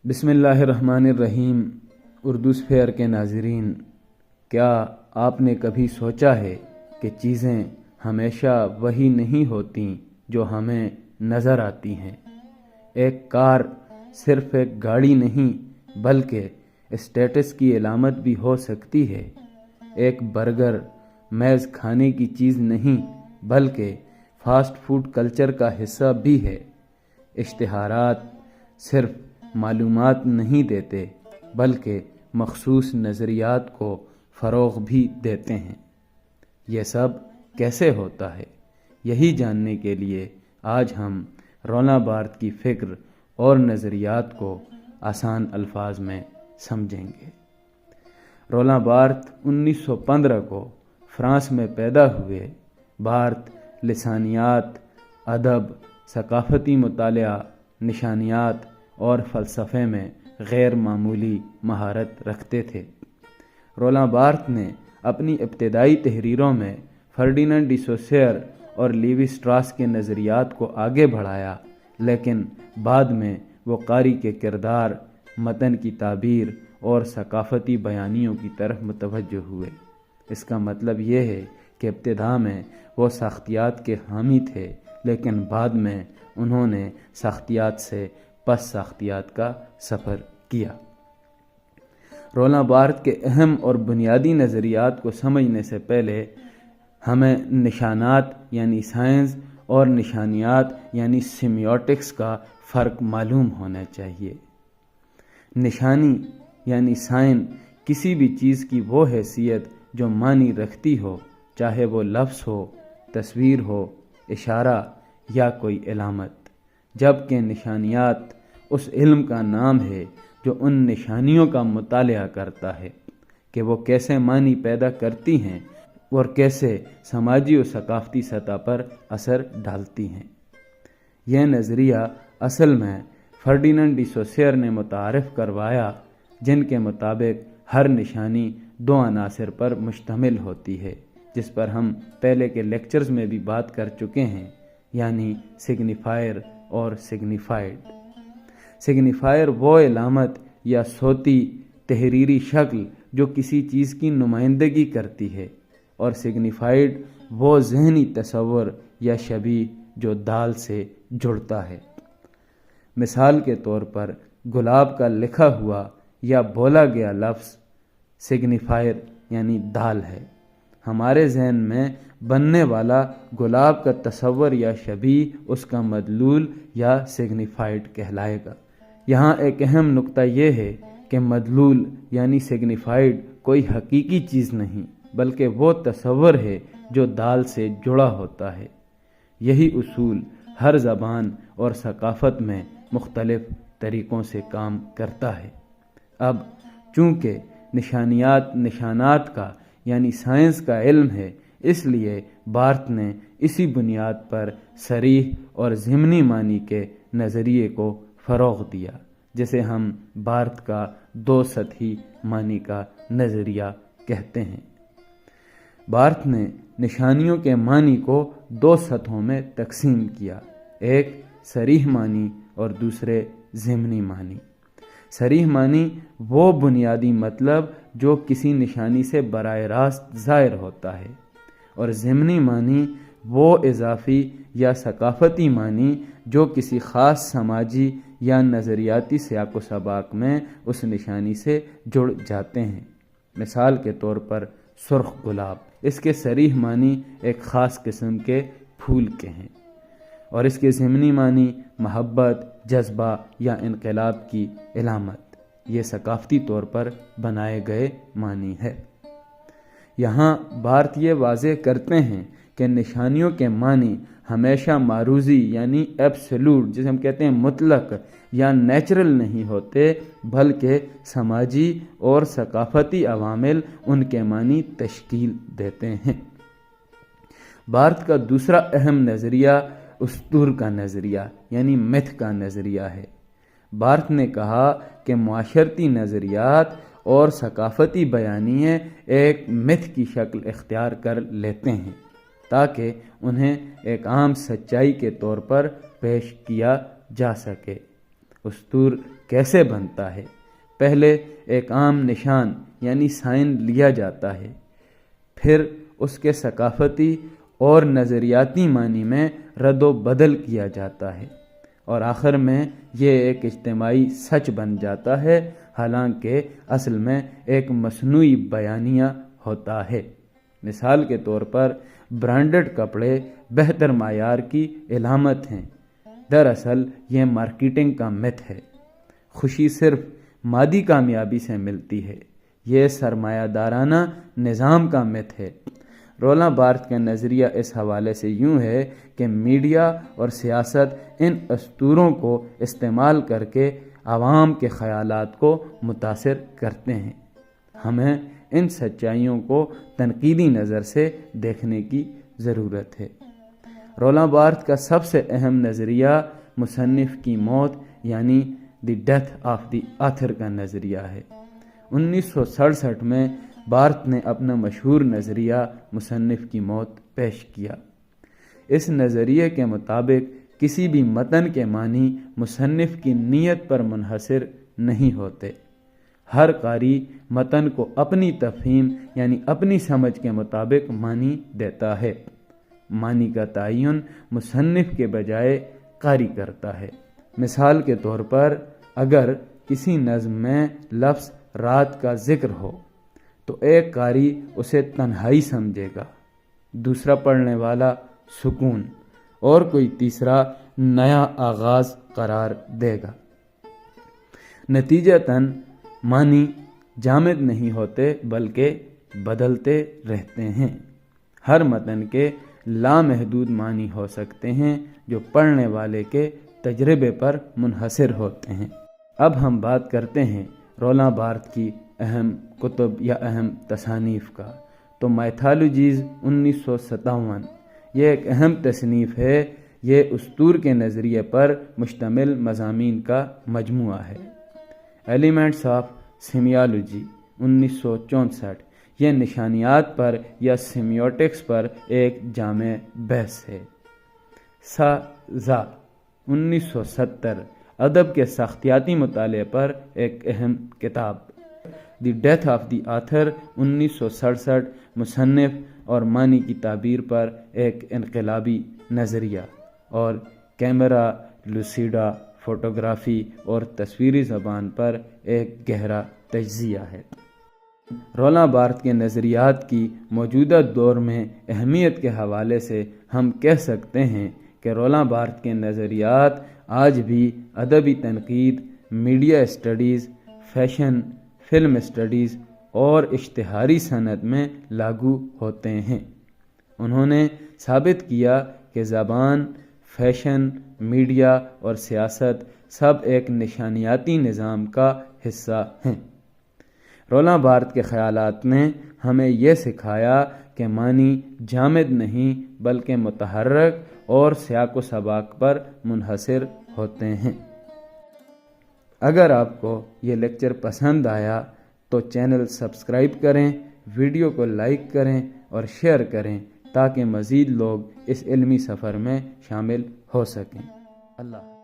بسم اللہ الرحمن الرحیم۔ اردو اسفیئر کے ناظرین، کیا آپ نے کبھی سوچا ہے کہ چیزیں ہمیشہ وہی نہیں ہوتیں جو ہمیں نظر آتی ہیں؟ ایک کار صرف ایک گاڑی نہیں بلکہ اسٹیٹس کی علامت بھی ہو سکتی ہے۔ ایک برگر محض کھانے کی چیز نہیں بلکہ فاسٹ فوڈ کلچر کا حصہ بھی ہے۔ اشتہارات صرف معلومات نہیں دیتے بلکہ مخصوص نظریات کو فروغ بھی دیتے ہیں۔ یہ سب کیسے ہوتا ہے؟ یہی جاننے کے لیے آج ہم رولاں بارتھ کی فکر اور نظریات کو آسان الفاظ میں سمجھیں گے۔ رولاں بارتھ 1915 کو فرانس میں پیدا ہوئے۔ بارتھ لسانیات، ادب، ثقافتی مطالعہ، نشانیات اور فلسفے میں غیر معمولی مہارت رکھتے تھے۔ رولاں بارتھ نے اپنی ابتدائی تحریروں میں فرڈینانڈ ڈی سوسیئر اور لیوی اسٹراس کے نظریات کو آگے بڑھایا، لیکن بعد میں وہ قاری کے کردار، متن کی تعبیر اور ثقافتی بیانیوں کی طرف متوجہ ہوئے۔ اس کا مطلب یہ ہے کہ ابتدا میں وہ سختیات کے حامی تھے، لیکن بعد میں انہوں نے سختیات سے پس سختیات کا سفر کیا۔ رولاں بارتھ کے اہم اور بنیادی نظریات کو سمجھنے سے پہلے ہمیں نشانات یعنی سائنس اور نشانیات یعنی سیمیوٹکس کا فرق معلوم ہونا چاہیے۔ نشانی یعنی سائن کسی بھی چیز کی وہ حیثیت جو معنی رکھتی ہو، چاہے وہ لفظ ہو، تصویر ہو، اشارہ یا کوئی علامت، جبکہ نشانیات اس علم کا نام ہے جو ان نشانیوں کا مطالعہ کرتا ہے کہ وہ کیسے معنی پیدا کرتی ہیں اور کیسے سماجی و ثقافتی سطح پر اثر ڈالتی ہیں۔ یہ نظریہ اصل میں فرڈینانڈ ڈی سوسیئر نے متعارف کروایا، جن کے مطابق ہر نشانی دو عناصر پر مشتمل ہوتی ہے، جس پر ہم پہلے کے لیکچرز میں بھی بات کر چکے ہیں، یعنی سگنیفائر اور سگنیفائڈ۔ سگنیفائر وہ علامت یا صوتی تحریری شکل جو کسی چیز کی نمائندگی کرتی ہے، اور سگنیفائڈ وہ ذہنی تصور یا شبیہ جو دال سے جڑتا ہے۔ مثال کے طور پر گلاب کا لکھا ہوا یا بولا گیا لفظ سگنیفائر یعنی دال ہے۔ ہمارے ذہن میں بننے والا گلاب کا تصور یا شبیہ اس کا مدلول یا سگنیفائڈ کہلائے گا۔ یہاں ایک اہم نقطہ یہ ہے کہ مدلول یعنی سگنیفائڈ کوئی حقیقی چیز نہیں بلکہ وہ تصور ہے جو دال سے جڑا ہوتا ہے۔ یہی اصول ہر زبان اور ثقافت میں مختلف طریقوں سے کام کرتا ہے۔ اب چونکہ نشانیات نشانات کا یعنی سائنس کا علم ہے، اس لیے بارتھ نے اسی بنیاد پر صریح اور ضمنی معنی کے نظریے کو فروغ دیا، جسے ہم بارتھ کا دو سطحی معنی کا نظریہ کہتے ہیں۔ بارتھ نے نشانیوں کے معنی کو دو سطحوں میں تقسیم کیا، ایک صریح معنی اور دوسرے ضمنی معنی۔ صریح معنی وہ بنیادی مطلب جو کسی نشانی سے براہ راست ظاہر ہوتا ہے، اور ضمنی معنی وہ اضافی یا ثقافتی معنی جو کسی خاص سماجی یا نظریاتی سیاق و سباق میں اس نشانی سے جڑ جاتے ہیں۔ مثال کے طور پر سرخ گلاب، اس کے صریح معنی ایک خاص قسم کے پھول کے ہیں، اور اس کے ضمنی معنی محبت، جذبہ یا انقلاب کی علامت۔ یہ ثقافتی طور پر بنائے گئے معنی ہے۔ یہاں بارتھ یہ واضح کرتے ہیں کہ نشانیوں کے معنی ہمیشہ معروضی یعنی ایبسولوٹ، جسے ہم کہتے ہیں مطلق یا نیچرل نہیں ہوتے، بلکہ سماجی اور ثقافتی عوامل ان کے معنی تشکیل دیتے ہیں۔ بارتھ کا دوسرا اہم نظریہ اسطور کا نظریہ یعنی میتھ کا نظریہ ہے۔ بارتھ نے کہا کہ معاشرتی نظریات اور ثقافتی بیانیے ایک میتھ کی شکل اختیار کر لیتے ہیں تاکہ انہیں ایک عام سچائی کے طور پر پیش کیا جا سکے۔ اسطور کیسے بنتا ہے؟ پہلے ایک عام نشان یعنی سائن لیا جاتا ہے، پھر اس کے ثقافتی اور نظریاتی معنی میں رد و بدل کیا جاتا ہے، اور آخر میں یہ ایک اجتماعی سچ بن جاتا ہے، حالانکہ اصل میں ایک مصنوعی بیانیہ ہوتا ہے۔ مثال کے طور پر برانڈڈ کپڑے بہتر معیار کی علامت ہیں۔ دراصل یہ مارکیٹنگ کا مت ہے۔ خوشی صرف مادی کامیابی سے ملتی ہے، یہ سرمایہ دارانہ نظام کا مت ہے۔ رولاں بارتھ کا نظریہ اس حوالے سے یوں ہے کہ میڈیا اور سیاست ان اسطوروں کو استعمال کر کے عوام کے خیالات کو متاثر کرتے ہیں۔ ہمیں ان سچائیوں کو تنقیدی نظر سے دیکھنے کی ضرورت ہے۔ رولاں بارتھ کا سب سے اہم نظریہ مصنف کی موت یعنی the death of the author کا نظریہ ہے۔ 1967 میں بارتھ نے اپنا مشہور نظریہ مصنف کی موت پیش کیا۔ اس نظریے کے مطابق کسی بھی متن کے معنی مصنف کی نیت پر منحصر نہیں ہوتے۔ ہر قاری متن کو اپنی تفہیم یعنی اپنی سمجھ کے مطابق معنی دیتا ہے۔ معنی کا تعین مصنف کے بجائے قاری کرتا ہے۔ مثال کے طور پر اگر کسی نظم میں لفظ رات کا ذکر ہو تو ایک قاری اسے تنہائی سمجھے گا، دوسرا پڑھنے والا سکون، اور کوئی تیسرا نیا آغاز قرار دے گا۔ نتیجتاً معنی جامد نہیں ہوتے بلکہ بدلتے رہتے ہیں۔ ہر متن کے لامحدود معنی ہو سکتے ہیں جو پڑھنے والے کے تجربے پر منحصر ہوتے ہیں۔ اب ہم بات کرتے ہیں رولاں بارتھ کی اہم کتب یا اہم تصانیف کا۔ تو مائتھالوجیز 1957 یہ ایک اہم تصنیف ہے۔ یہ اسطور کے نظریے پر مشتمل مضامین کا مجموعہ ہے۔ ایلیمنٹس آف سیمیالوجی 1964 یہ نشانیات پر یا سیمیوٹکس پر ایک جامع بحث ہے۔ سا 1970 ادب کے ساختیاتی مطالعے پر ایک اہم کتاب۔ The death of the author 1967 مصنف اور معنی کی تعبیر پر ایک انقلابی نظریہ، اور کیمرا لوسیڈا فوٹوگرافی اور تصویری زبان پر ایک گہرا تجزیہ ہے۔ رولاں بارتھ کے نظریات کی موجودہ دور میں اہمیت کے حوالے سے ہم کہہ سکتے ہیں کہ رولاں بارتھ کے نظریات آج بھی ادبی تنقید، media studies, fashion, film studies اور اشتہاری صنعت میں لاگو ہوتے ہیں۔ انہوں نے ثابت کیا کہ زبان، فیشن، میڈیا اور سیاست سب ایک نشانیاتی نظام کا حصہ ہیں۔ رولاں بارتھ کے خیالات نے ہمیں یہ سکھایا کہ معنی جامد نہیں بلکہ متحرک اور سیاق و سباق پر منحصر ہوتے ہیں۔ اگر آپ کو یہ لیکچر پسند آیا تو چینل سبسکرائب کریں، ویڈیو کو لائک کریں اور شیئر کریں تاکہ مزید لوگ اس علمی سفر میں شامل ہو سکیں۔ اللہ